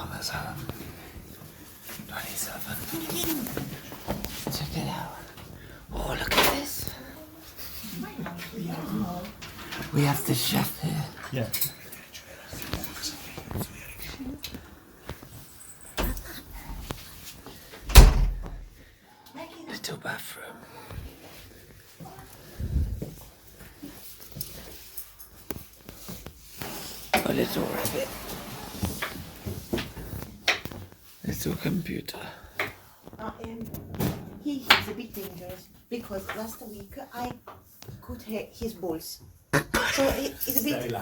Parmesan. 27. Check it out. Oh, look at this. We have the chef here. Yeah. Little bathroom. A little rabbit. Little computer. He is a bit dangerous because last week I cut his balls. So it's a bit.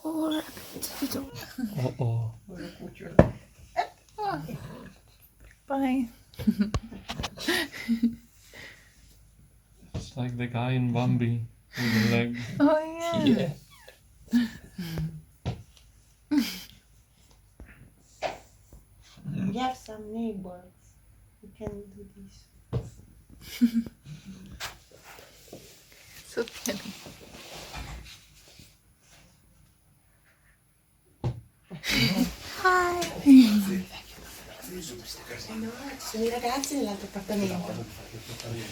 Oh, rabbit. Oh. Bye. It's like the guy in Bambi with the leg. Oh yeah. We have some neighbors who can do this. So funny. Hi. No, ci sono i ragazzi nell'altro appartamento.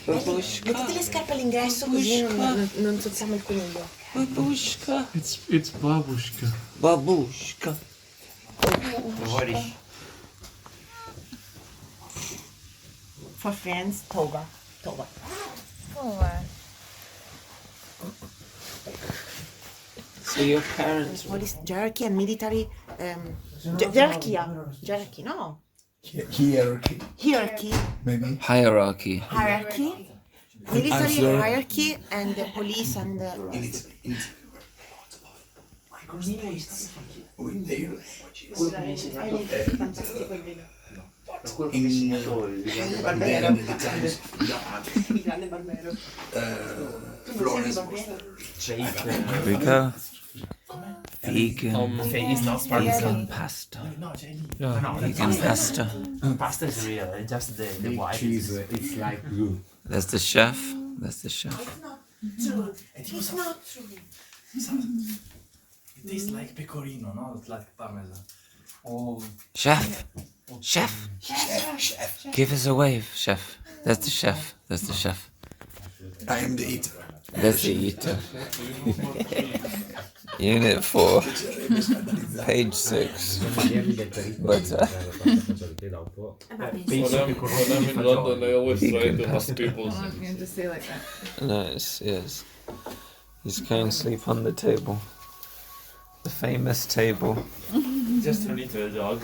Mettete le scarpe all'ingresso così non tocchiamo il coniglio. Babushka. It's babushka. Babushka. For friends, toga. Toga. Oh, So your parents. Police jerky and military. Jerky, jerky, no. Hierarchy, Hierarchy. maybe. Hierarchy. Hierarchy. Military hierarchy and the police and the. Here we go. Vegan. Vegan pasta. Yeah. Vegan pasta. Pasta is real, it's just the white. It's like glue. There's the chef. There's the chef. True. It's not true. It tastes like pecorino, no? It's like parmesan. Oh. Chef. Chef. Give us a wave, chef. There's the chef. There's the chef. I am the eater. There's the eater. Unit 4. Page 6. Butter. When I'm in London, I always try to have people. I was going to say like that. Nice, yes. He's going to sleep on the table. The famous table. Just turn into a dog.